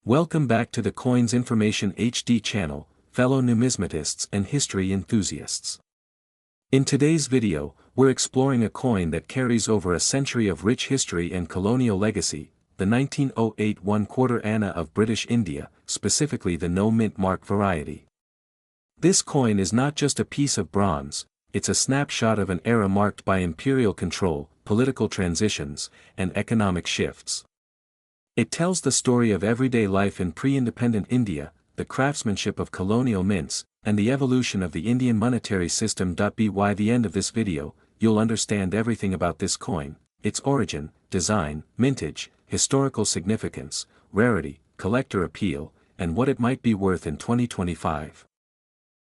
Welcome back to the Coins Information HD channel, fellow numismatists and history enthusiasts. In today's video, we're exploring a coin that carries over a century of rich history and colonial legacy, the 1908 1/4 anna of British India, specifically the no mint mark variety. This coin is not just a piece of bronze, it's a snapshot of an era marked by imperial control, political transitions, and economic shifts. It tells the story of everyday life in pre-independent India, the craftsmanship of colonial mints, and the evolution of the Indian monetary system. By the end of this video, you'll understand everything about this coin, its origin, design, mintage, historical significance, rarity, collector appeal, and what it might be worth in 2025.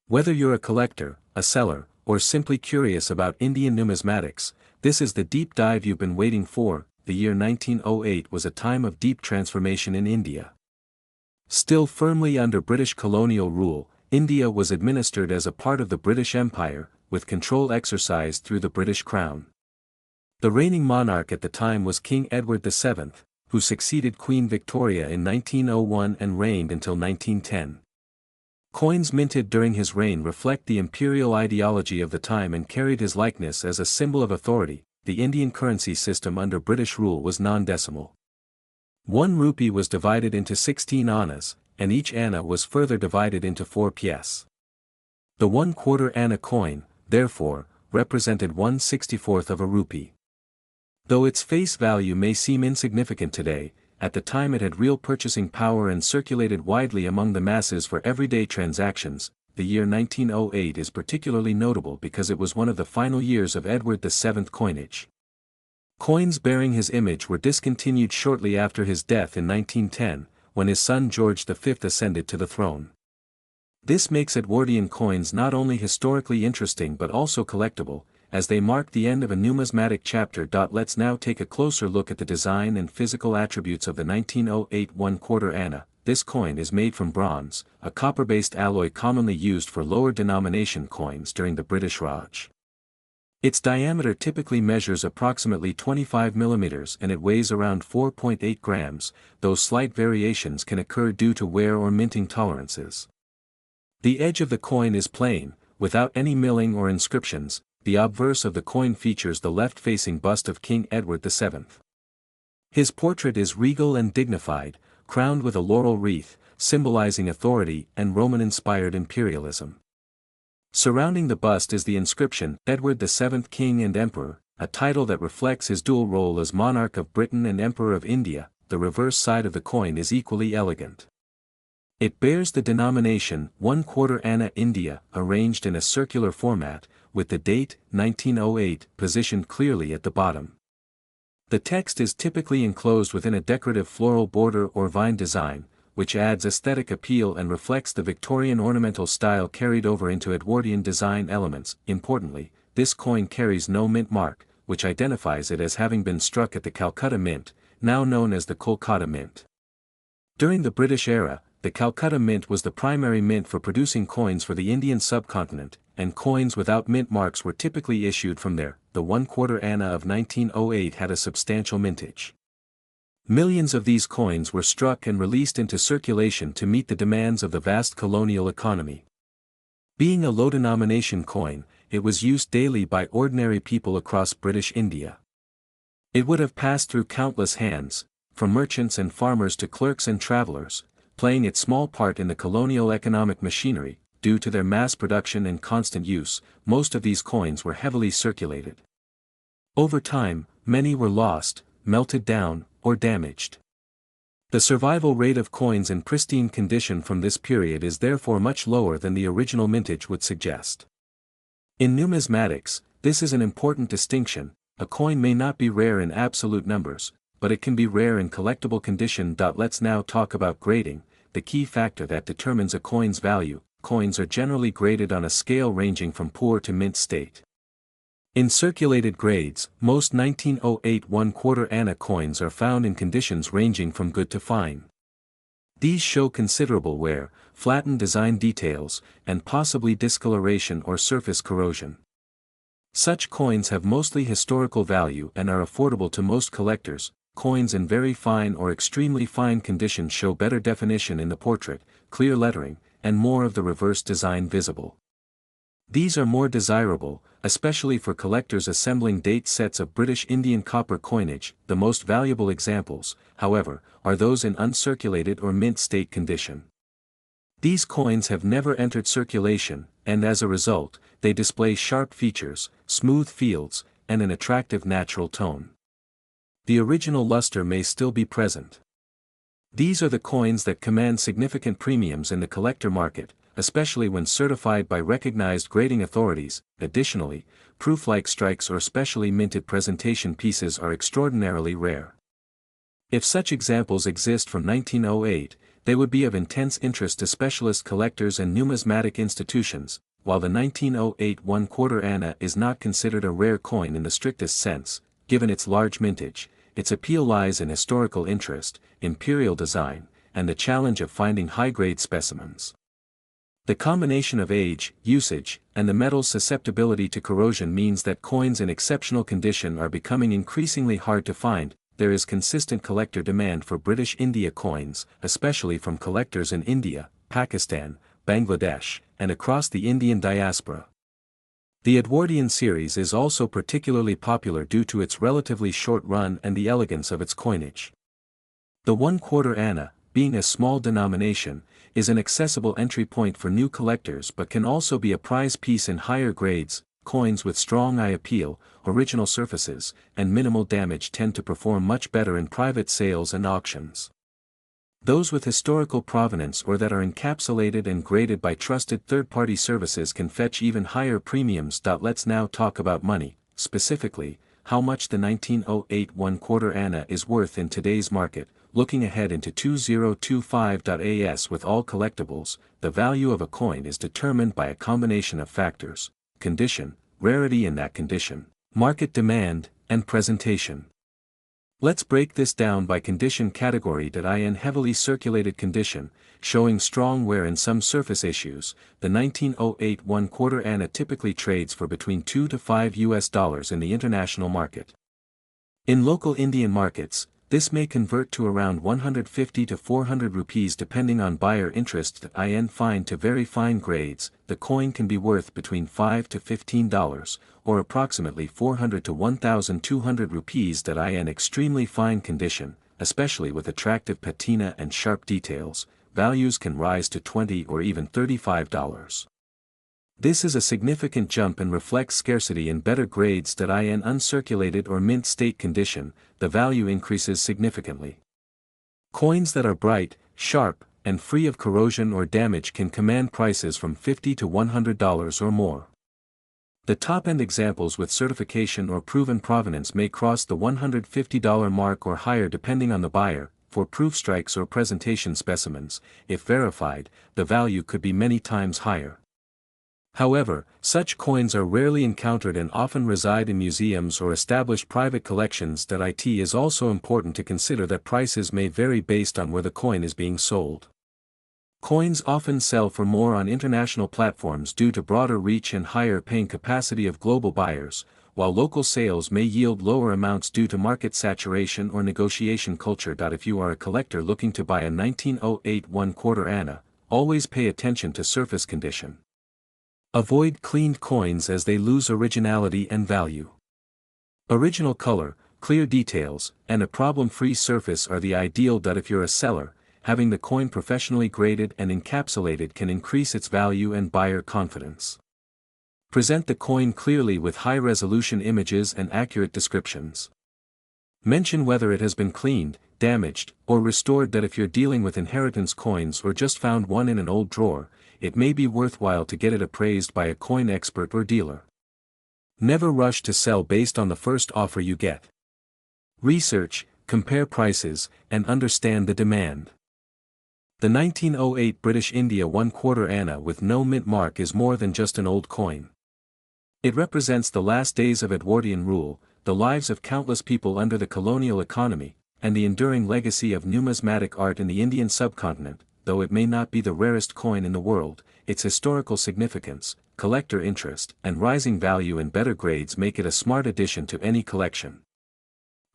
Whether you're a collector, a seller, or simply curious about Indian numismatics, this is the deep dive you've been waiting for. The year 1908 was a time of deep transformation in India. Still firmly under British colonial rule, India was administered as a part of the British Empire, with control exercised through the British Crown. The reigning monarch at the time was King Edward VII, who succeeded Queen Victoria in 1901 and reigned until 1910. Coins minted during his reign reflect the imperial ideology of the time and carried his likeness as a symbol of authority. The Indian currency system under British rule was non-decimal. 1 rupee was divided into 16 annas, and each anna was further divided into 4 pièces. The 1/4 anna coin, therefore, represented 1/64 of a rupee. Though its face value may seem insignificant today, at the time it had real purchasing power and circulated widely among the masses for everyday transactions. The year 1908 is particularly notable because it was one of the final years of Edward VII coinage. Coins bearing his image were discontinued shortly after his death in 1910, when his son George V ascended to the throne. This makes Edwardian coins not only historically interesting but also collectible, as they mark the end of a numismatic chapter. Let's now take a closer look at the design and physical attributes of the 1908 1/4 anna. This coin is made from bronze, a copper-based alloy commonly used for lower denomination coins during the British Raj. Its diameter typically measures approximately 25 mm and it weighs around 4.8 grams, though slight variations can occur due to wear or minting tolerances. The edge of the coin is plain, without any milling or inscriptions. The obverse of the coin features the left-facing bust of King Edward VII. His portrait is regal and dignified, crowned with a laurel wreath, symbolizing authority and Roman-inspired imperialism. Surrounding the bust is the inscription, Edward VII King and Emperor, a title that reflects his dual role as monarch of Britain and Emperor of India. The reverse side of the coin is equally elegant. It bears the denomination 1/4 anna India, arranged in a circular format, with the date, 1908, positioned clearly at the bottom. The text is typically enclosed within a decorative floral border or vine design, which adds aesthetic appeal and reflects the Victorian ornamental style carried over into Edwardian design elements. Importantly, this coin carries no mint mark, which identifies it as having been struck at the Calcutta Mint, now known as the Kolkata Mint. During the British era, the Calcutta Mint was the primary mint for producing coins for the Indian subcontinent, and coins without mint marks were typically issued from there. The 1/4 anna of 1908 had a substantial mintage. Millions of these coins were struck and released into circulation to meet the demands of the vast colonial economy. Being a low-denomination coin, it was used daily by ordinary people across British India. It would have passed through countless hands, from merchants and farmers to clerks and travelers, playing its small part in the colonial economic machinery. Due to their mass production and constant use, most of these coins were heavily circulated. Over time, many were lost, melted down, or damaged. The survival rate of coins in pristine condition from this period is therefore much lower than the original mintage would suggest. In numismatics, this is an important distinction. A coin may not be rare in absolute numbers, but it can be rare in collectible condition. Let's now talk about grading, the key factor that determines a coin's value. Coins are generally graded on a scale ranging from poor to mint state. In circulated grades, most 1908 1/4 anna coins are found in conditions ranging from good to fine. These show considerable wear, flattened design details, and possibly discoloration or surface corrosion. Such coins have mostly historical value and are affordable to most collectors. coins in very fine or extremely fine condition show better definition in the portrait, clear lettering, and more of the reverse design visible. These are more desirable, especially for collectors assembling date sets of British Indian copper coinage. The most valuable examples, however, are those in uncirculated or mint state condition. These coins have never entered circulation, and as a result, they display sharp features, smooth fields, and an attractive natural tone. The original luster may still be present. These are the coins that command significant premiums in the collector market, especially when certified by recognized grading authorities. Additionally, proof-like strikes or specially minted presentation pieces are extraordinarily rare. If such examples exist from 1908, they would be of intense interest to specialist collectors and numismatic institutions. While the 1908 1/4 anna is not considered a rare coin in the strictest sense, given its large mintage, its appeal lies in historical interest, imperial design, and the challenge of finding high-grade specimens. The combination of age, usage, and the metal's susceptibility to corrosion means that coins in exceptional condition are becoming increasingly hard to find. There is consistent collector demand for British India coins, especially from collectors in India, Pakistan, Bangladesh, and across the Indian diaspora. The Edwardian series is also particularly popular due to its relatively short run and the elegance of its coinage. The 1/4 anna, being a small denomination, is an accessible entry point for new collectors but can also be a prize piece in higher grades. Coins with strong eye appeal, original surfaces, and minimal damage tend to perform much better in private sales and auctions. Those with historical provenance or that are encapsulated and graded by trusted third-party services can fetch even higher premiums. Let's now talk about money, specifically, how much the 1908 1/4 anna is worth in today's market. Looking ahead into 2025. With all collectibles, the value of a coin is determined by a combination of factors: condition, rarity in that condition, market demand, and presentation. Let's break this down by condition category. In heavily circulated condition, showing strong wear and some surface issues, the 1908 1/4 anna typically trades for between $2 to $5 in the international market. In local Indian markets, this may convert to around 150 to 400 rupees depending on buyer interest. In fine to very fine grades, the coin can be worth between $5 to $15, or approximately 400 to 1,200 rupees. In extremely fine condition, especially with attractive patina and sharp details, values can rise to $20 or even $35. This is a significant jump and reflects scarcity in better grades. In uncirculated or mint state condition, the value increases significantly. Coins that are bright, sharp, and free of corrosion or damage can command prices from $50 to $100 or more. The top-end examples with certification or proven provenance may cross the $150 mark or higher depending on the buyer. For proof strikes or presentation specimens, if verified, the value could be many times higher. However, such coins are rarely encountered and often reside in museums or established private collections. It is also important to consider that prices may vary based on where the coin is being sold. Coins often sell for more on international platforms due to broader reach and higher paying capacity of global buyers, while local sales may yield lower amounts due to market saturation or negotiation culture. If you are a collector looking to buy a 1908 1/4 anna, always pay attention to surface condition. Avoid cleaned coins as they lose originality and value. Original color, clear details, and a problem-free surface are the ideal. If you're a seller, having the coin professionally graded and encapsulated can increase its value and buyer confidence. Present the coin clearly with high-resolution images and accurate descriptions. Mention whether it has been cleaned, damaged, or restored. If you're dealing with inheritance coins or just found one in an old drawer, it may be worthwhile to get it appraised by a coin expert or dealer. Never rush to sell based on the first offer you get. Research, compare prices, and understand the demand. The 1908 British India 1/4 anna with no mint mark is more than just an old coin. It represents the last days of Edwardian rule, the lives of countless people under the colonial economy, and the enduring legacy of numismatic art in the Indian subcontinent. Though it may not be the rarest coin in the world, its historical significance, collector interest, and rising value in better grades make it a smart addition to any collection.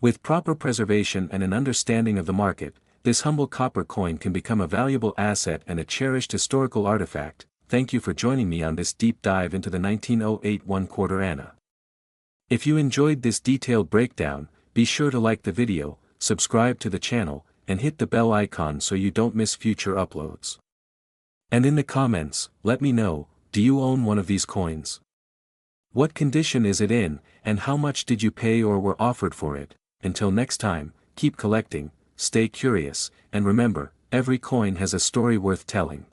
With proper preservation and an understanding of the market, this humble copper coin can become a valuable asset and a cherished historical artifact. Thank you for joining me on this deep dive into the 1908 1/4 anna. If you enjoyed this detailed breakdown, be sure to like the video, subscribe to the channel, and hit the bell icon so you don't miss future uploads. And in the comments, let me know, do you own one of these coins? What condition is it in, and how much did you pay or were offered for it? Until next time, keep collecting, stay curious, and remember, every coin has a story worth telling.